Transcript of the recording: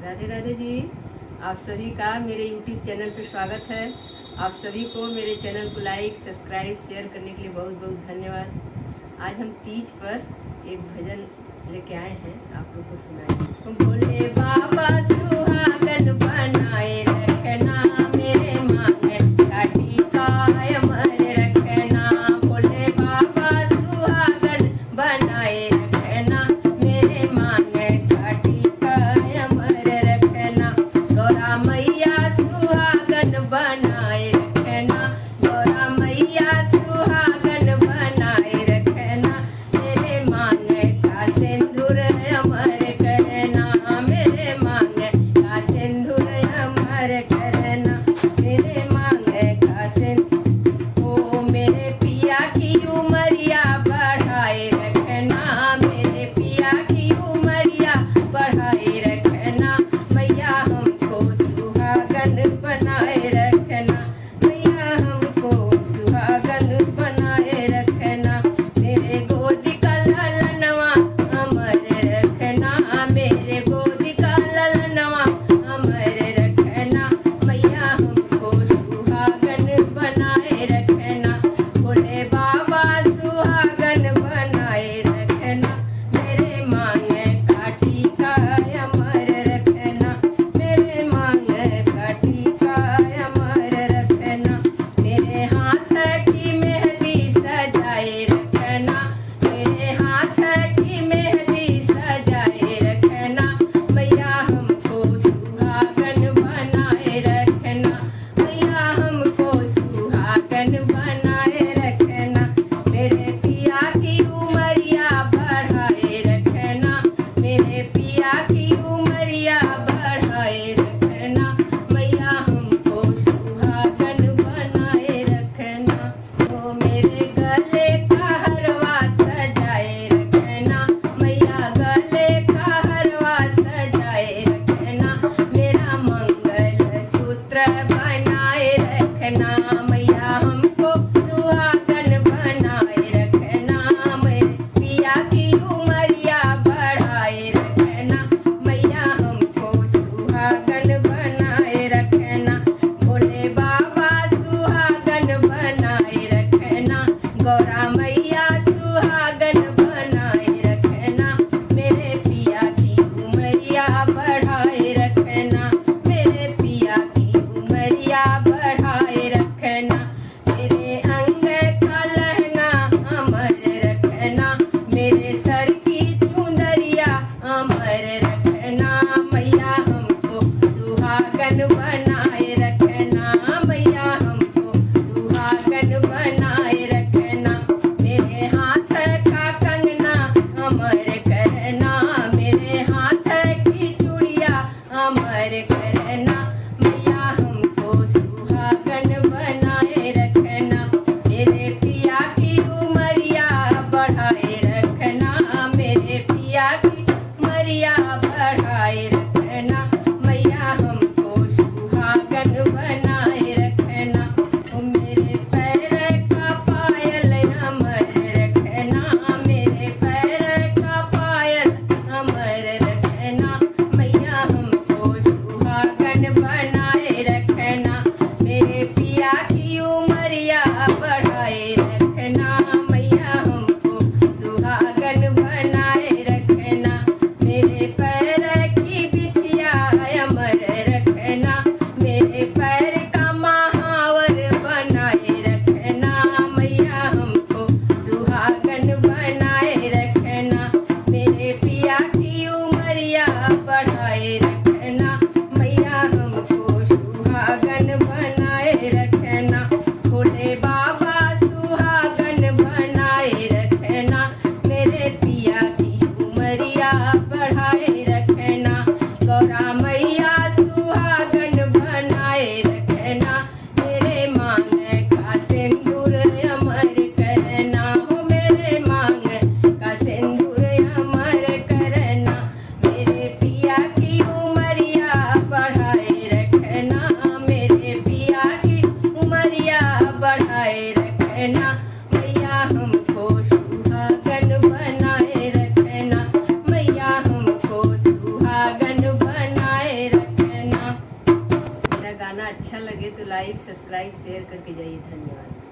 राधे राधे जी। आप सभी का मेरे YouTube चैनल पे स्वागत है। आप सभी को मेरे चैनल को लाइक सब्सक्राइब शेयर करने के लिए बहुत बहुत धन्यवाद। आज हम तीज पर एक भजन लेके आए हैं, आप लोग को सुनाए। भोले बाबा सुहागन बनाए रखना, मेरे मांगे काटी काय अमर रखना। भोले बाबा सुहागन बनाए रखना, मेरे मांगे काटी काय अमर रखना। गौरा मैया सुहागन बनाए रखना, गौरा मैया सुहागन बनाए रखना। मेरे मांगे का सिंदूर अमर करना, मेरे मांगे का सिंदूर अमर करना। मेरे मांगे का सिंदूर ओ मेरे पिया की उमरिया बढ़ाए रखना, मेरे पिया की उमरिया बढ़ाए रखना। मैया हमको सुहागन बनाए रखना, मैया हमको सुहागन बनाए रखना। मेरे गोदी का ललनवा अमर रखना, मेरे गोदी का ललनवा अमर रखना। मैया हमको सुहागन बनाए रखना, भोले बाबा सुहागन बनाए रखना। मेरे मांगे काटी का अमर रखना, मेरे मांगे काटी का अमर रखना। मेरे हाथ की मेहंदी सजाए रखना, मेरे हाथ की मेहंदी सजाए रखना। मैया हमको सुहागन बनाए रखना, मैया हमको सुहागन बनाए रखना। मेरे पिया की उमरिया बढ़ाए रखना, मेरे पिया की उमरिया बढ़ाए रखना। मैया हमको सुहागन बनाए रखना। ओ मेरे गले का हरवा सजाए रखना, मैया गले का हरवा सजाए रखना। मेरा मंगल सूत्र बनाए रखना, मैया हमको सुहागन बनाए रखना। मेरे पिया की उमरिया बढ़ाए रखना, मैया हमको सुहागन बनाए रखना। भोले बाबा सुहागन बनाए रखना, गौरा मैया सुहागन बनाए रखना। मेरे पिया की उमरिया बढ़ाए रखना, मेरे पिया की उमरिया बढ़ाए रखना। मेरे अंग का लहंगा अमर रखना, मेरे सर की चुंदरिया अमर रखना। मैया हमको सुहागन बनाए रखना, मैया हमको सुहागन बनाए रखना। मेरे हाथ का कंगना अमर करना, मेरे हाथ की चूड़िया अमर करना। मैया हमको सुहागन बनाए रखना, मेरे पिया की उमरिया बढ़ाए रखना, मेरे पिया की उमरिया बढ़ाए रखना। मैया हमको सुहागन बनाए रखना। ओ मेरे पैर का पायल अमर रखना, मेरे पैर का पायल अमर रखना। मैया हमको सुहागन बनाए रखना, मेरे पिया की उमरिया बढ़ाए रखना। मैया हमको सुहागन बनाए रखना। मेरे पैर की बिछिया अमर रखना, मेरे पैर का महावर बनाए रखना। मैया हमको सुहागन बनाए रखना, मेरे पिया की उमरिया बढ़ाए रखना। मैया हमको सुहागन बनाए रखना, भोले बाबा सुहागन बनाए रखना। मेरे पिया की उमरिया बढ़ाए रखना, गौरा मैया सुहागन बनाए रखना। मेरे मांगे का सिंदूर अमर करना, हो मेरे मांगे का सिंदूर अमर करना। मेरे पिया की गाना अच्छा लगे तो लाइक सब्सक्राइब शेयर करके जाइए। धन्यवाद।